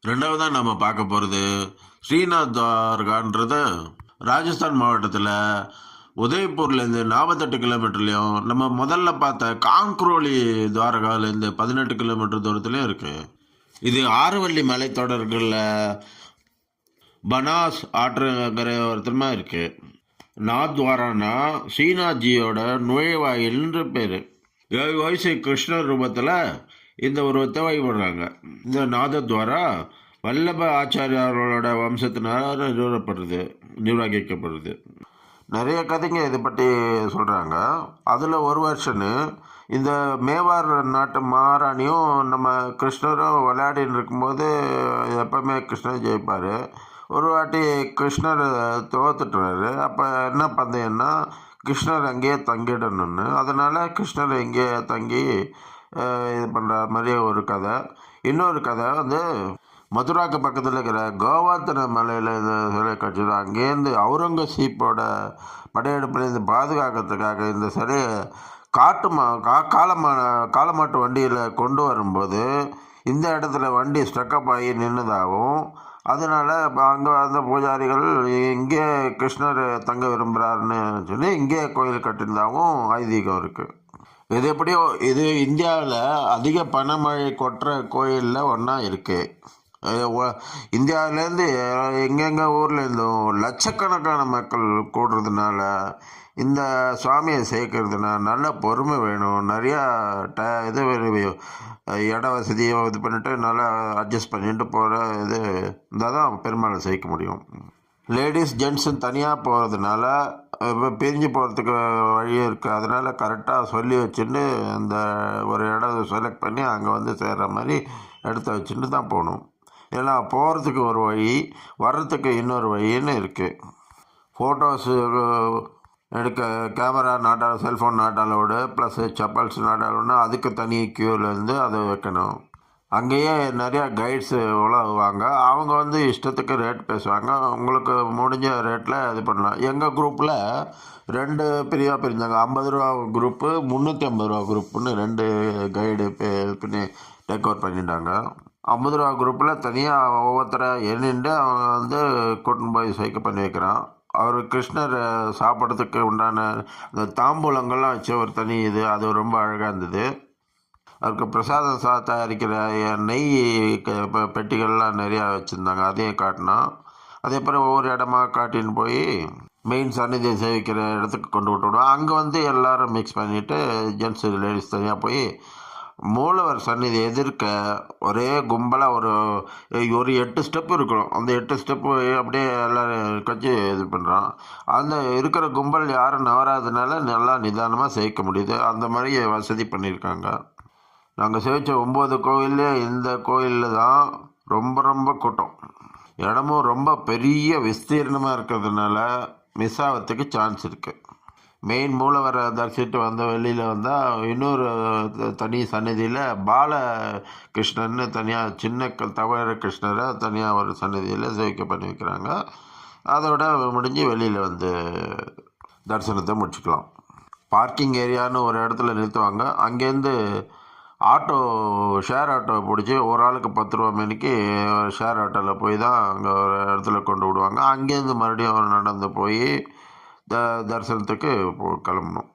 ரெண்டாவதாக நம்ம பார்க்க போகிறது ஸ்ரீநாத் துவாரகான்றது ராஜஸ்தான் மாவட்டத்தில் உதய்பூர்லேருந்து 48 கிலோமீட்டர்லேயும் நம்ம முதல்ல பார்த்த காங்க்ரோலி துவாரகாலேருந்து 18 கிலோமீட்டர் தூரத்துலேயும் இருக்குது. இது ஆறுவள்ளி மலைத்தொடர்களில் பனாஸ் ஆற்றுங்கரையோரத்துமா இருக்குது. நாத்வாரானா ஸ்ரீநாத்ஜியோட நுழைவாயில்ன்ற பேர். 7 வயசு கிருஷ்ணர் ரூபத்தில் இந்த உருவத்தை வழிபடுறாங்க. இந்த நாதத்வாரா வல்லப ஆச்சாரியாரோட வம்சத்தினால் நிர்வகிக்கப்படுது. நிறைய கதைங்க இதை பற்றி சொல்கிறாங்க. அதில் ஒரு வருஷன்னு இந்த மேவார் நாட்டு மகாராணியும் நம்ம கிருஷ்ணரும் விளையாடின்னு இருக்கும்போது எப்பவுமே கிருஷ்ணர் ஜெயிப்பார். ஒரு வாட்டி கிருஷ்ணர் தோத்துட்டுறாரு. அப்போ என்ன பந்தயம்னா கிருஷ்ணர் அங்கேயே தங்கிடணும்னு. அதனால் கிருஷ்ணர் இங்கேயே தங்கி இது பண்ணுற மாதிரி ஒரு கதை. இன்னொரு கதை வந்து மதுராக்கு பக்கத்தில் இருக்கிற கோவர்த்தன மலையில் இந்த சிலை கட்சி அங்கேருந்து அவுரங்கசீப்போட படையெடுப்புலேருந்து பாதுகாக்கிறதுக்காக இந்த சிலையை காலமாட்டு வண்டியில் கொண்டு வரும்போது இந்த இடத்துல வண்டி ஸ்டக்கப் ஆகி நின்றுதாகவும், அதனால் அங்கே வந்த பூஜாரிகள் இங்கே கிருஷ்ணர் தங்க விரும்புகிறாருன்னு சொல்லி இங்கே கோயில் கட்டியிருந்தாவும் ஐதீகம் இருக்குது. இது எப்படியோ இது இந்தியாவில் அதிக பணமழை கொட்டுற கோயிலில் ஒன்றா இருக்குது. இந்தியாவிலேருந்து எங்கெங்கே ஊர்லேருந்தும் லட்சக்கணக்கான மக்கள் கூடுறதுனால இந்த சுவாமியை சேர்க்கறதுனா நல்ல பொறுமை வேணும். நிறையா இது இட வசதியும் இது பண்ணிட்டு நல்லா அட்ஜஸ்ட் பண்ணிட்டு போகிற இது இருந்தால் தான் பெருமாளை சேர்க்க முடியும். லேடிஸ் ஜென்ட்ஸும் தனியாக போகிறதுனால இப்போ பிரிஞ்சு போகிறதுக்கு வழியும் இருக்குது. அதனால் கரெக்டாக சொல்லி வச்சுட்டு அந்த ஒரு இடம் செலக்ட் பண்ணி அங்கே வந்து சேர்கிற மாதிரி இடத்த வச்சுட்டு தான் போகணும். ஏன்னா போகிறதுக்கு ஒரு வழி, வர்றதுக்கு இன்னொரு வழின்னு இருக்குது. ஃபோட்டோஸு எடுக்க camera not cellphone not allowed, plus chappals not அலோடுனா அதுக்கு தனி க்யூலேருந்து அதை வைக்கணும். அங்கேயே நிறையா கைட்ஸு உழவுவாங்க. அவங்க வந்து இஷ்டத்துக்கு ரேட் பேசுவாங்க. உங்களுக்கு முடிஞ்ச ரேட்டில் இது பண்ணலாம். எங்கள் குரூப்பில் 2 பிரிவாக பிரிஞ்சாங்க. 50 ரூபா குரூப்பு, 350 ரூபா குரூப்புன்னு 2 கைடு பண்ணி டேக்ஓவர் பண்ணிட்டாங்க. 50 ரூபா குரூப்பில் தனியாக ஒவ்வொருத்தரை எண்ணிட்டு அவங்க வந்து கூட்டின்னு போய் சைக்க பண்ணி வைக்கிறான். அவர் கிருஷ்ணர் சாப்பிட்றதுக்கு உண்டான இந்த தாம்பூலங்கள்லாம் வச்சு ஒரு தனி இது, அது ரொம்ப அழகாக இருந்தது. அதுக்கு பிரசாதம் தயாரிக்கிற நெய் பெட்டிகள்லாம் நிறையா வச்சுருந்தாங்க. அதையும் காட்டினோம். அதே பிறகு ஒவ்வொரு இடமா காட்டின்னு போய் மெயின் சன்னிதியை சேவிக்கிற இடத்துக்கு கொண்டு விட்டுவிடுவோம். அங்கே வந்து எல்லோரும் மிக்ஸ் பண்ணிவிட்டு ஜென்ட்ஸு லேடிஸ் தனியாக போய் மூலவர் சன்னிதி எதிர்க்க ஒரே கும்பலாக ஒரு 8 ஸ்டெப்பு இருக்கணும். அந்த 8 ஸ்டெப்பு அப்படியே எல்லோரும் கட்சி இது பண்ணுறோம். அந்த இருக்கிற கும்பல் யாரும் நவராதனால நல்லா நிதானமாக சேர்க்க முடியுது. அந்த மாதிரி வசதி பண்ணியிருக்காங்க. நாங்கள் சேவிச்ச 9 கோயிலே இந்த கோயிலில் தான் ரொம்ப ரொம்ப கூட்டம். இடமும் ரொம்ப பெரிய விஸ்தீர்ணமாக இருக்கிறதுனால மிஸ் ஆகிறதுக்கு சான்ஸ் இருக்குது. மெயின் மூலவரை தரிசிட்டு வந்த வெளியில் வந்தால் இன்னொரு தனி சன்னதியில் பாலகிருஷ்ணன்னு தனியாக சின்ன தவழ கிருஷ்ணரை தனியாக ஒரு சன்னதியில் சேவிக்க பண்ணி வைக்கிறாங்க. அதோட முடிஞ்சு வெளியில் வந்து தரிசனத்தை முடிச்சுக்கலாம். பார்க்கிங் ஏரியான்னு ஒரு இடத்துல நிறுத்துவாங்க. அங்கேருந்து ஷேர் ஆட்டோ பிடிச்சி ஒரு ஆளுக்கு 10 ரூபா மணிக்கு ஷேர் ஆட்டோவில் போய் தான் அங்கே ஒரு இடத்துல கொண்டு விடுவாங்க. அங்கேருந்து மறுபடியும் நடந்து போய் தரிசனத்துக்கு கிளம்பணும்.